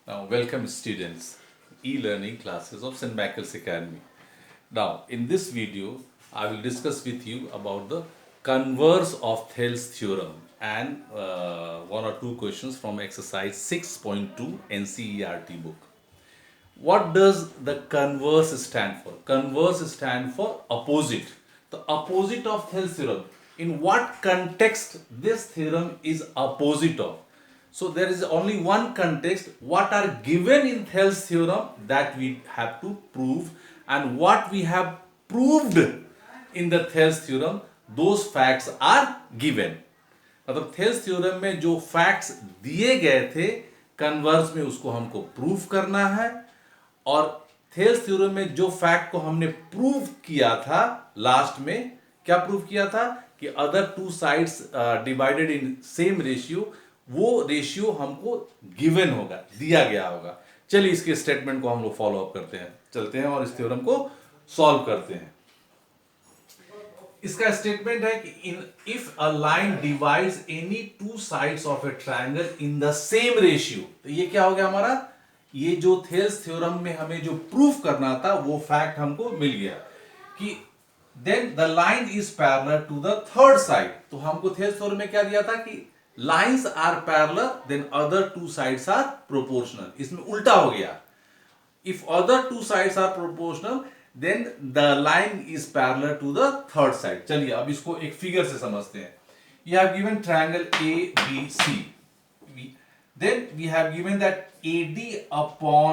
Now, welcome students, e-learning classes of St. Michael's Academy. Now, in this video, I will discuss with you about the converse of Thales theorem and one or two questions from exercise 6.2 NCERT book. What does the converse stand for? Converse stand for opposite. The opposite of Thales theorem. In what context this theorem is opposite of? So there is only one context. What are given in Thales theorem that we have to prove, and what we have proved in the Thales theorem, those facts are given. मतलब Thales theorem में जो facts दिए गए थे converse में उसको हमको prove करना है, और थेल्स थ्योरम में जो फैक्ट को हमने प्रूव किया था लास्ट में, क्या प्रूव किया था कि other two sides divided in same ratio, वो रेशियो हमको गिवन होगा, दिया गया होगा। चलिए इसके स्टेटमेंट को हम लोग फॉलो अप करते हैं, चलते हैं और इस थ्योरम को सॉल्व करते हैं। इसका स्टेटमेंट है कि if a line divides any two sides of A triangle in the same ratio, तो ये क्या हो गया हमारा, ये जो थेल्स थ्योरम में हमें जो प्रूफ करना था वो फैक्ट हमको मिल गया कि then the line is parallel to the third side. तो हमको थेल्स थ्योरम में क्या दिया था कि lines are parallel then other two sides are proportional. इसमें उल्टा हो गया, if other two sides are proportional then the line is parallel to the third side। चलिए अब इसको एक फिगर से समझते हैं। You have given triangle ABC, then we have given that AD upon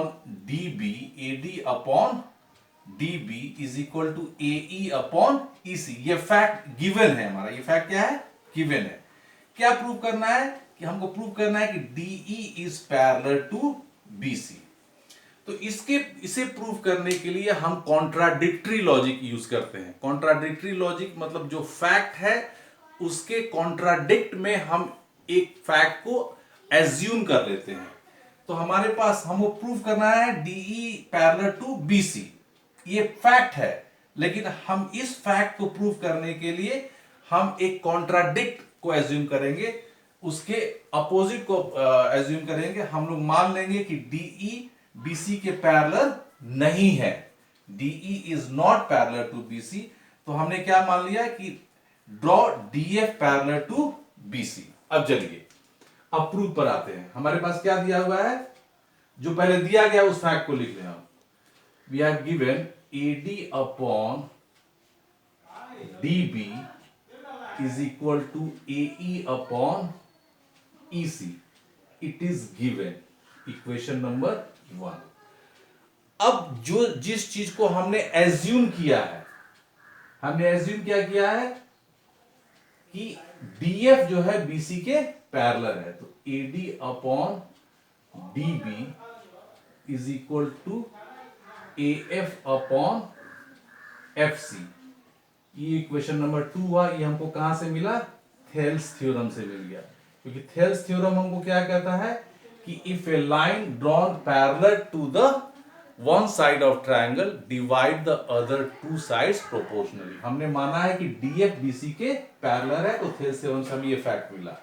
DB is equal to AE upon EC। ये fact given है हमारा, ये फैक्ट क्या है, गिवन है। क्या प्रूव करना है कि हमको प्रूव करना है कि DE is parallel to BC। तो इसे प्रूव करने के लिए हम कॉन्ट्राडिक्टरी लॉजिक यूज करते हैं। कॉन्ट्राडिक्टरी लॉजिक मतलब जो फैक्ट है उसके कॉन्ट्राडिक्ट में हम एक फैक्ट को एज्यूम कर लेते हैं। तो हमारे पास हमको प्रूव करना है डीई पैरेलल टू बीसी, ये फैक्ट है, लेकिन हम इस फैक्ट को प्रूव करने के लिए हम एक कॉन्ट्राडिक्ट को एज्यूम करेंगे, उसके अपोजिट को एज्यूम करेंगे। हम लोग मान लेंगे कि डीई बीसी के पैरेलल नहीं है, DE is not parallel to BC. तो हमने क्या मान लिया कि draw DF parallel to BC. अब चलिए अब प्रूफ पर आते हैं। हमारे पास क्या दिया हुआ है, जो पहले दिया गया उस फैक्ट को लिख लें हम। We have given AD upon DB is equal to AE upon EC। It is given, equation number 1। अब जो जिस चीज को हमने एज्यूम किया है, हमने एज्यूम क्या किया है कि DF जो है BC के पैरेलल है, तो AD upon DB is equal to AF upon FC। ये इक्वेशन नंबर 2 हुआ। ये हमको कहां से मिला, थेल्स थ्योरम से मिल गया, क्योंकि थेल्स थ्योरम हमको क्या कहता है कि if a line drawn parallel to the one side of triangle divide the other two sides proportionally. हमने माना है कि डीएफ बीसी के पैरेलल है, तो थेल्स थ्योरम से हमें ये फैक्ट मिला।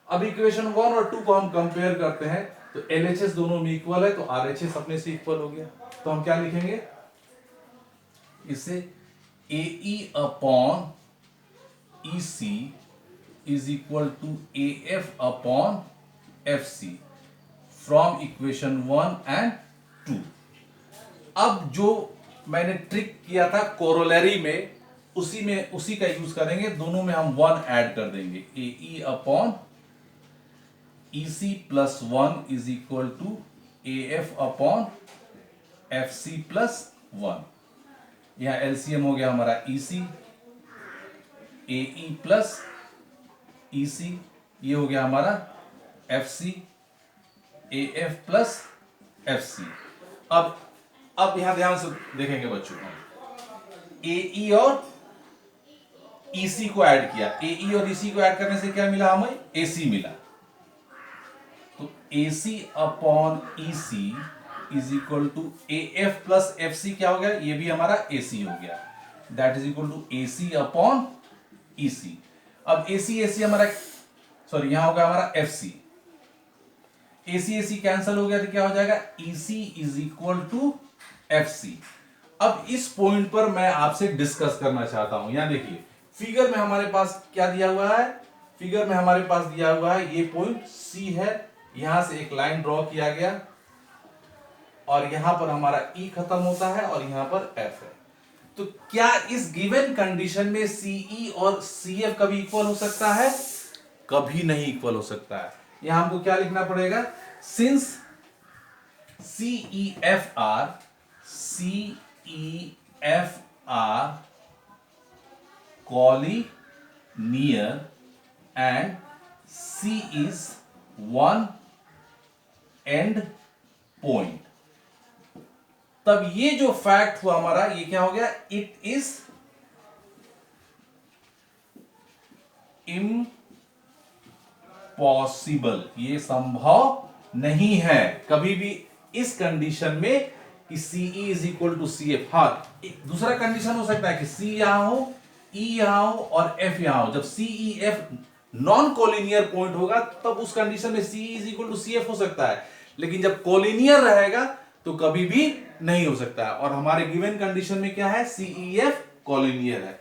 अब इक्वेशन 1 और 2 को हम कंपेयर करते हैं, तो एलएचएस दोनों में इक्वल है, तो आरएचएस अपने से इक्वल हो गया। तो हम क्या लिखेंगे इसे, AE upon EC is equal to AF upon FC from equation 1 and 2। अब जो मैंने ट्रिक किया था कोरोलरी में, उसी का यूज करेंगे। दोनों में हम 1 ऐड कर देंगे, AE upon EC plus 1 is equal to AF upon FC plus 1। यहां एलसीएम हो गया हमारा EC, AE प्लस EC, ये हो गया हमारा FC, AF प्लस FC। अब यहां ध्यान से देखेंगे बच्चों, AE और EC को ऐड किया, AE और EC को ऐड करने से क्या मिला हमें, AC मिला। तो AC upon EC is equal to AF plus FC, क्या हो गया, ये भी हमारा AC हो गया, that is equal to AC upon EC। अब AC हमारा, सॉरी यहां होगा हमारा FC, AC कैंसिल हो गया तो क्या हो जाएगा, EC is equal to FC। अब इस पॉइंट पर मैं आपसे डिस्कस करना चाहता हूं। यहां देखिए फिगर में हमारे पास क्या दिया हुआ है, फिगर में हमारे पास दिया हुआ है ये पॉइंट C है, यहां से एक लाइन ड्रॉ किया गया और यहां पर हमारा E खत्म होता है और यहां पर F है। तो क्या इस गिवन कंडीशन में CE और CF कभी इक्वल हो सकता है? कभी नहीं इक्वल हो सकता है। यहां हमको क्या लिखना पड़ेगा, since CEF are collinear and C is one end point, तब ये जो फैक्ट हुआ हमारा ये क्या हो गया, इट इज इम्पॉसिबल, ये संभव नहीं है कभी भी इस कंडीशन में कि CE is equal to CF। हाँ, एक दूसरा कंडीशन हो सकता है कि C यहां हो, E यहां हो और F यहां हो। जब CEF नॉन कोलिनियर पॉइंट होगा तब उस कंडीशन में CE is equal to CF हो सकता है, लेकिन जब कोलिनियर रहेगा तो कभी भी नहीं हो सकता है। और हमारे गिवन कंडीशन में क्या है, CEF कोलिनियर है।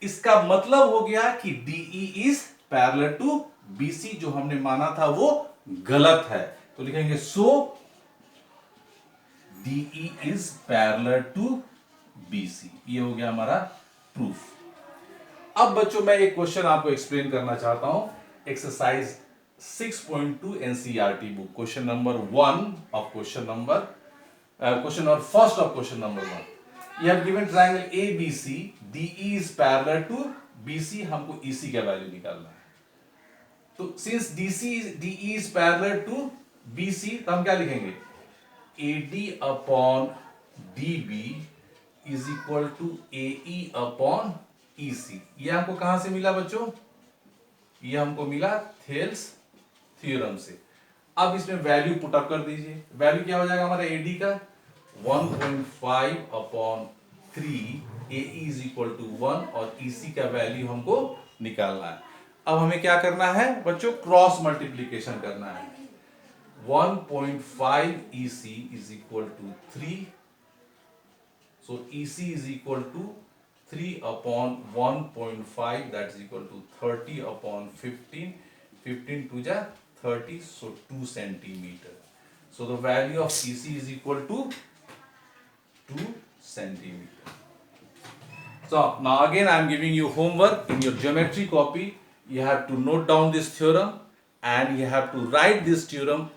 इसका मतलब हो गया कि DE is parallel to BC, जो हमने माना था वो गलत है। तो लिखेंगे so DE is parallel to BC। ये हो गया हमारा प्रूफ। अब बच्चों मैं एक क्वेश्चन आपको एक्सप्लेन करना चाहता हूं, exercise 6.2 NCERT book, question number 1 of question number question और first of question number 1। You have given triangle ABC, DE is parallel to BC, हमको EC का वैल्यू निकालना है। तो since DE is parallel to BC, तो हम क्या लिखेंगे, AD upon DB is equal to AE upon EC। ये हमको कहां से मिला बच्चों, ये हमको मिला थेल्स थ्योरम से। अब इसमें वैल्यू पुट अप कर दीजिए, वैल्यू क्या हो जाएगा हमारा AD का 1.5 upon 3, AE is equal to 1 और EC का वैल्यू हमको निकालना है। अब हमें क्या करना है बच्चों, क्रॉस मल्टीप्लीकेशन करना है। 1.5 EC is equal to 3, so EC is equal to 3 upon 1.5, that is equal to 30 upon 15, 15 to the 30, so 2 centimeter. So the value of EC is equal to 2 centimeter. So now again I am giving you homework in your geometry copy. You have to note down this theorem and you have to write this theorem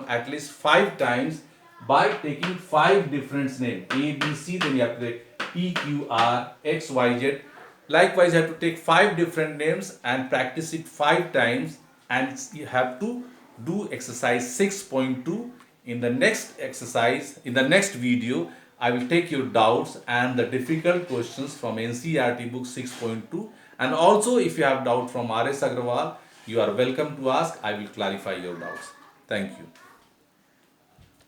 at least 5 times by taking 5 different names, A, B, C, then you have to take P, Q, R, X, Y, Z. Likewise, you have to take 5 different names and practice it 5 times, and you have to do exercise 6.2. In the next exercise, in the next video, I will take your doubts and the difficult questions from NCERT book 6.2, and also if you have doubt from RS Agrawal, you are welcome to ask. I will clarify your doubts. Thank you.